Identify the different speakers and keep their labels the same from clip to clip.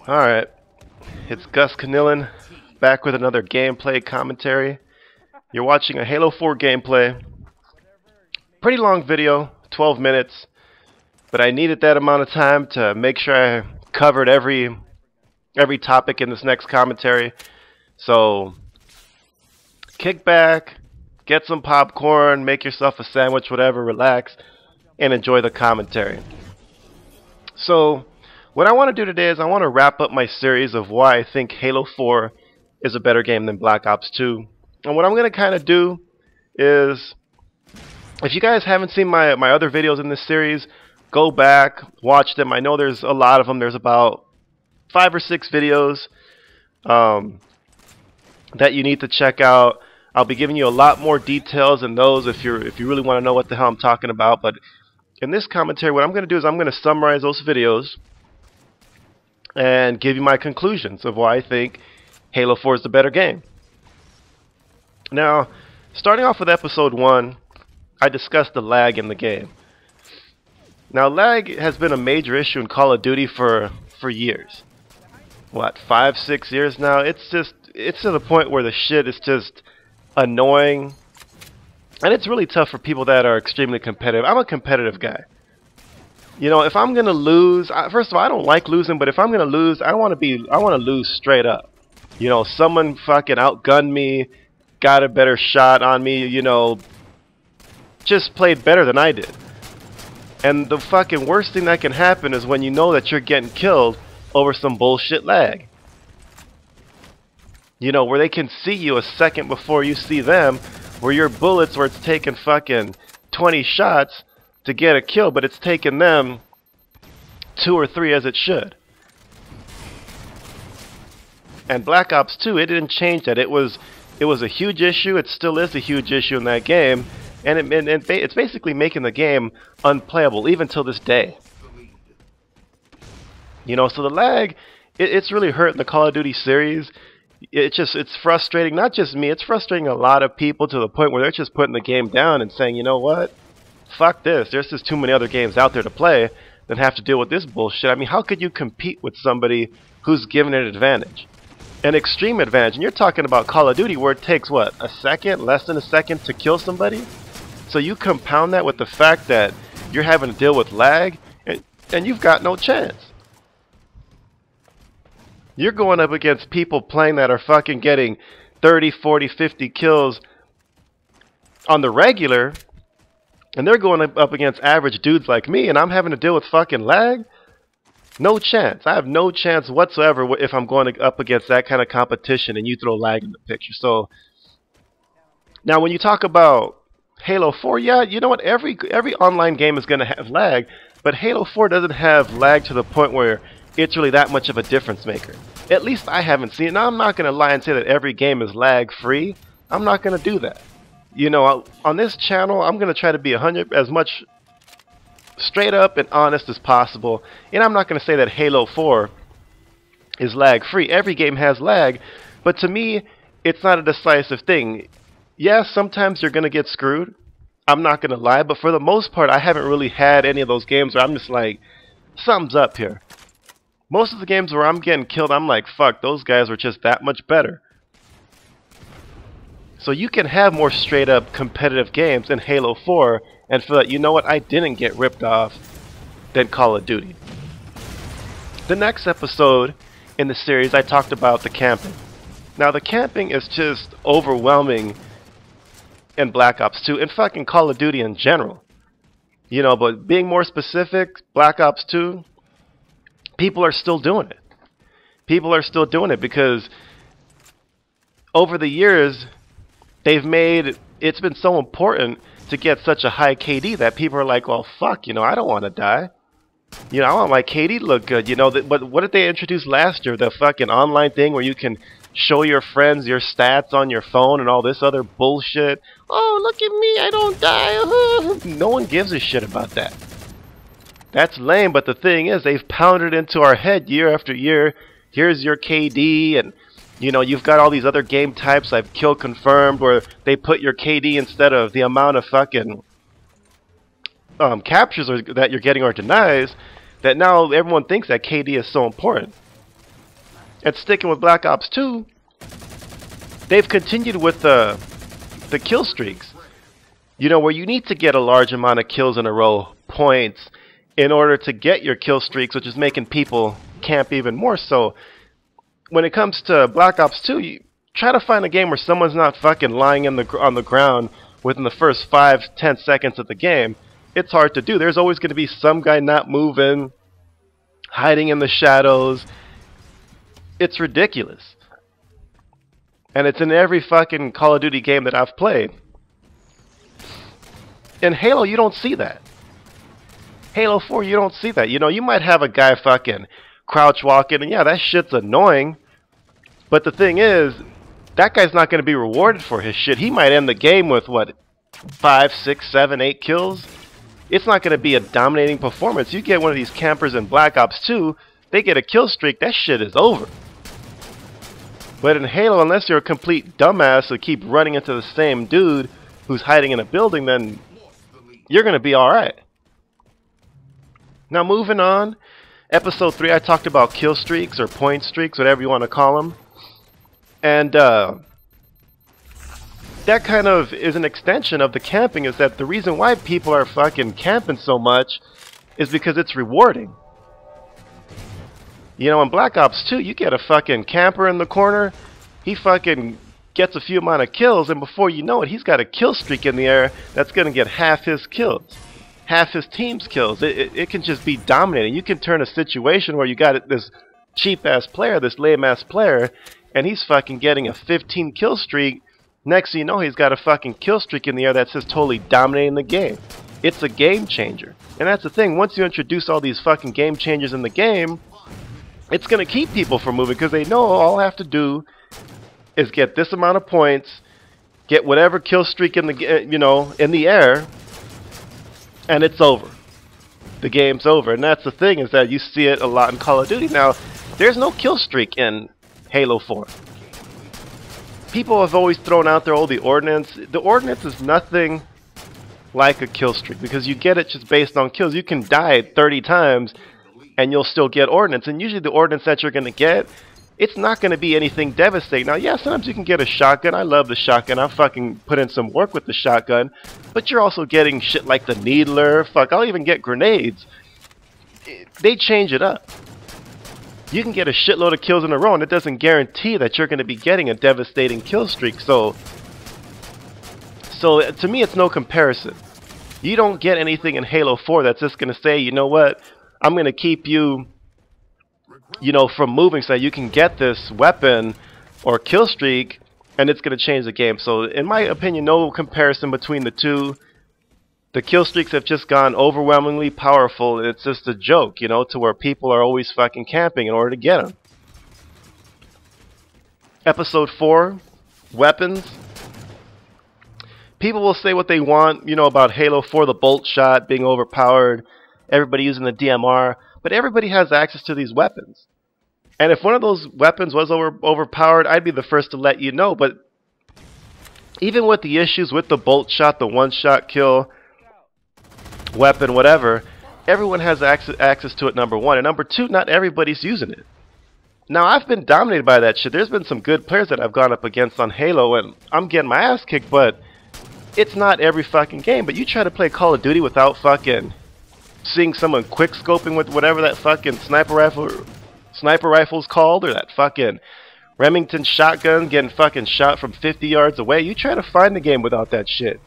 Speaker 1: Alright, it's GusCunnilin back with another gameplay commentary. You're watching a Halo 4 gameplay. Pretty long video, 12 minutes, but I needed that amount of time to make sure I covered every topic in this next commentary. So, kick back, get some popcorn, make yourself a sandwich, whatever, relax, and enjoy the commentary. So, what I want to do today is I want to wrap up my series of why I think Halo 4 is a better game than Black Ops 2. And what I'm going to kind of do is, if you guys haven't seen my other videos in this series, go back, watch them. I know there's a lot of them. There's about 5 or 6 videos that you need to check out. I'll be giving you a lot more details in those if you really want to know what the hell I'm talking about. But in this commentary, what I'm going to do is I'm going to summarize those videos and give you my conclusions of why I think Halo 4 is the better game. Now, starting off with episode 1, I discussed the lag in the game. Now, lag has been a major issue in Call of Duty for years. What, 5-6 years now? It's to the point where the shit is just annoying. And it's really tough for people that are extremely competitive. I'm a competitive guy. You know, if I'm gonna lose, first of all, I don't like losing, but if I'm gonna lose, I want to lose straight up. You know, someone fucking outgunned me, got a better shot on me, you know, just played better than I did. And the fucking worst thing that can happen is when you know that you're getting killed over some bullshit lag. You know, where they can see you a second before you see them, where your bullets, where it's taking fucking 20 shots to get a kill, but it's taken them 2 or 3 as it should. And Black Ops 2, it didn't change that. It was a huge issue. It still is a huge issue in that game, and it's basically making the game unplayable even till this day. You know, so the lag, it's really hurting the Call of Duty series. It's frustrating, not just me, it's frustrating a lot of people to the point where they're just putting the game down and saying, you know what? Fuck this. There's just too many other games out there to play that have to deal with this bullshit. I mean, how could you compete with somebody who's given an advantage? An extreme advantage. And you're talking about Call of Duty where it takes, what, a second? Less than a second to kill somebody? So you compound that with the fact that you're having to deal with lag, and you've got no chance. You're going up against people playing that are fucking getting 30, 40, 50 kills on the regular, and they're going up against average dudes like me, and I'm having to deal with fucking lag? No chance. I have no chance whatsoever if I'm going up against that kind of competition and you throw lag in the picture. So, now when you talk about Halo 4, yeah, you know what? Every online game is going to have lag, but Halo 4 doesn't have lag to the point where it's really that much of a difference maker. At least I haven't seen it. Now, I'm not going to lie and say that every game is lag free. I'm not going to do that. You know, on this channel, I'm going to try to be as much straight up and honest as possible. And I'm not going to say that Halo 4 is lag free. Every game has lag, but to me, it's not a decisive thing. Yeah, sometimes you're going to get screwed. I'm not going to lie, but for the most part, I haven't really had any of those games where I'm just like, something's up here. Most of the games where I'm getting killed, I'm like, fuck, those guys were just that much better. So you can have more straight up competitive games in Halo 4 and feel that, you know what, I didn't get ripped off than Call of Duty. The next episode in the series, I talked about the camping. Now, the camping is just overwhelming in Black Ops 2 and fucking Call of Duty in general. You know, but being more specific, Black Ops 2, people are still doing it. People are still doing it because over the years, they've made it's been so important to get such a high KD that people are like, well, fuck, you know, I don't want to die. You know, I want my KD to look good. You know, but what did they introduce last year? The fucking online thing where you can show your friends your stats on your phone and all this other bullshit. Oh, look at me, I don't die. No one gives a shit about that. That's lame, but the thing is, they've pounded into our head year after year. Here's your KD, and you know, you've got all these other game types I've kill confirmed where they put your KD instead of the amount of fucking captures that you're getting or denies, that now everyone thinks that KD is so important. And sticking with Black Ops 2, they've continued with the kill streaks. You know, where you need to get a large amount of kills in a row, points, in order to get your kill streaks, which is making people camp even more. So when it comes to Black Ops 2, you try to find a game where someone's not fucking lying on the ground within the first 5-10 seconds of the game. It's hard to do. There's always going to be some guy not moving, hiding in the shadows. It's ridiculous. And it's in every fucking Call of Duty game that I've played. In Halo, you don't see that. Halo 4, you don't see that. You know, you might have a guy fucking crouch walking, and yeah, that shit's annoying. But the thing is, that guy's not going to be rewarded for his shit. He might end the game with, what, 5, 6, 7, 8 kills? It's not going to be a dominating performance. You get one of these campers in Black Ops 2, they get a kill streak, that shit is over. But in Halo, unless you're a complete dumbass who keep running into the same dude who's hiding in a building, then you're going to be alright. Now moving on, episode 3 I talked about kill streaks or point streaks, whatever you want to call them. And that kind of is an extension of the camping, is that the reason why people are fucking camping so much is because it's rewarding. You know, in Black Ops 2, you get a fucking camper in the corner, he fucking gets a few amount of kills, and before you know it, he's got a kill streak in the air that's going to get half his kills. Half his team's kills. It can just be dominating. You can turn a situation where you got this cheap-ass player, this lame-ass player, and he's fucking getting a 15 kill streak. Next thing you know, he's got a fucking kill streak in the air that's just totally dominating the game. It's a game changer. And that's the thing, once you introduce all these fucking game changers in the game, it's going to keep people from moving, because they know all I have to do is get this amount of points, get whatever kill streak in the in the air, and it's over. The game's over. And that's the thing, is that you see it a lot in Call of Duty. Now, there's no kill streak in Halo 4. People have always thrown out there, oh, the ordnance. The ordnance is nothing like a kill streak, because you get it just based on kills. You can die 30 times and you'll still get ordnance, and usually the ordnance that you're going to get, it's not going to be anything devastating. Now, yeah, sometimes you can get a shotgun. I love the shotgun. I fucking put in some work with the shotgun. But you're also getting shit like the needler. Fuck, I'll even get grenades. They change it up. You can get a shitload of kills in a row, and it doesn't guarantee that you're going to be getting a devastating kill streak. So to me, it's no comparison. You don't get anything in Halo 4 that's just going to say, you know what, I'm going to keep you, from moving so that you can get this weapon or kill streak, and it's going to change the game. So in my opinion, no comparison between the two. The kill streaks have just gone overwhelmingly powerful. It's just a joke, to where people are always fucking camping in order to get them. Episode 4, weapons. People will say what they want, about Halo 4, the bolt shot being overpowered, everybody using the DMR, but everybody has access to these weapons. And if one of those weapons was overpowered, I'd be the first to let you know. But even with the issues with the bolt shot, the one-shot kill weapon, whatever, everyone has access to it, number one. And number two, not everybody's using it. Now, I've been dominated by that shit. There's been some good players that I've gone up against on Halo, and I'm getting my ass kicked, but it's not every fucking game. But you try to play Call of Duty without fucking seeing someone quick scoping with whatever that fucking sniper rifle's called, or that fucking Remington shotgun getting fucking shot from 50 yards away. You try to find the game without that shit,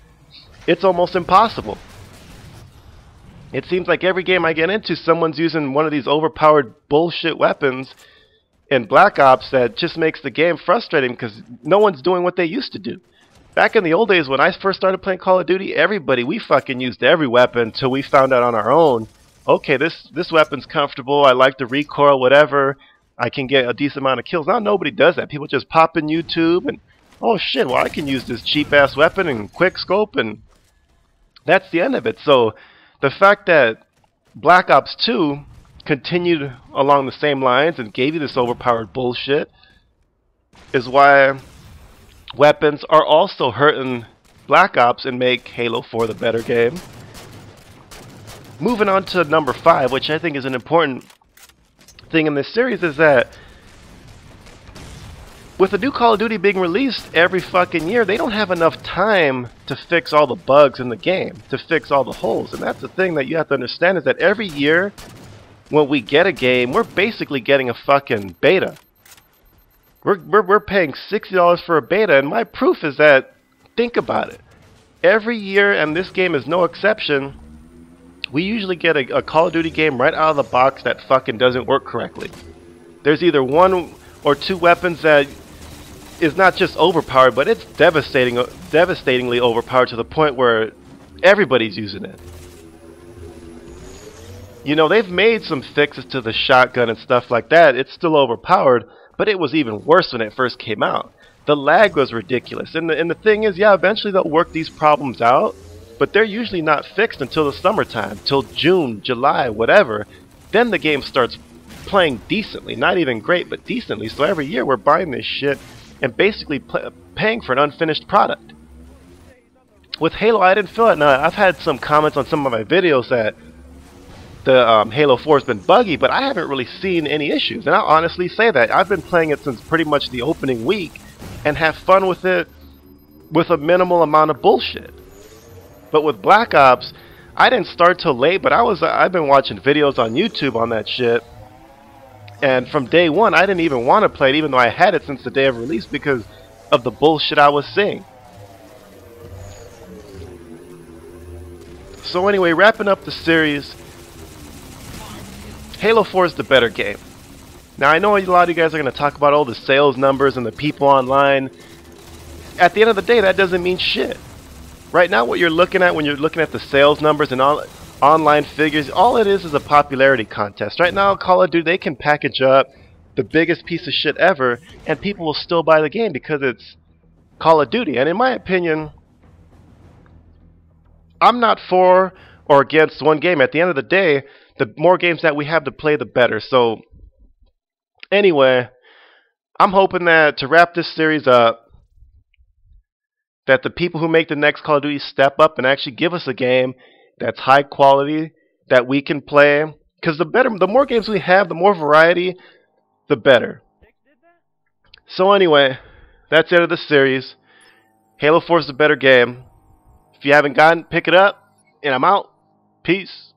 Speaker 1: it's almost impossible. It seems like every game I get into, someone's using one of these overpowered bullshit weapons in Black Ops that just makes the game frustrating, because no one's doing what they used to do. Back in the old days when I first started playing Call of Duty, we fucking used every weapon until we found out on our own, okay, this weapon's comfortable, I like the recoil, whatever, I can get a decent amount of kills. Now nobody does that. People just pop in YouTube and, oh shit, well I can use this cheap ass weapon and quick scope, and that's the end of it. So the fact that Black Ops 2 continued along the same lines and gave you this overpowered bullshit is why weapons are also hurting Black Ops and make Halo 4 the better game. Moving on to number 5, which I think is an important thing in this series, is that with a new Call of Duty being released every fucking year, they don't have enough time to fix all the bugs in the game, to fix all the holes. And that's the thing that you have to understand, is that every year when we get a game, we're basically getting a fucking beta. We're paying $60 for a beta, and my proof is that, think about it. Every year, and this game is no exception, we usually get a Call of Duty game right out of the box that fucking doesn't work correctly. There's either one or two weapons that is not just overpowered, but it's devastatingly overpowered to the point where everybody's using it. You know, they've made some fixes to the shotgun and stuff like that. It's still overpowered, but it was even worse when it first came out. The lag was ridiculous, and the thing is, yeah, eventually they'll work these problems out, but they're usually not fixed until the summertime, till June, July, whatever. Then the game starts playing decently, not even great, but decently. So every year we're buying this shit and basically paying for an unfinished product. With Halo, I didn't feel it. Now, I've had some comments on some of my videos that the Halo 4 has been buggy, but I haven't really seen any issues. And I'll honestly say that. I've been playing it since pretty much the opening week and have fun with it with a minimal amount of bullshit. But with Black Ops, I didn't start till late, but I've been watching videos on YouTube on that shit. And from day one, I didn't even want to play it, even though I had it since the day of release, because of the bullshit I was seeing. So anyway, wrapping up the series, Halo 4 is the better game. Now, I know a lot of you guys are going to talk about all the sales numbers and the people online. At the end of the day, that doesn't mean shit. Right now, what you're looking at when you're looking at the sales numbers and all online figures, all it is a popularity contest. Right now, Call of Duty, they can package up the biggest piece of shit ever, and people will still buy the game because it's Call of Duty. And in my opinion, I'm not for or against one game. At the end of the day, the more games that we have to play, the better. So, anyway, I'm hoping that to wrap this series up, that the people who make the next Call of Duty step up and actually give us a game that's high quality, that we can play. Because the more games we have, the more variety, the better. So anyway, that's it of the series. Halo 4 is the better game. If you haven't gotten, pick it up, and I'm out. Peace.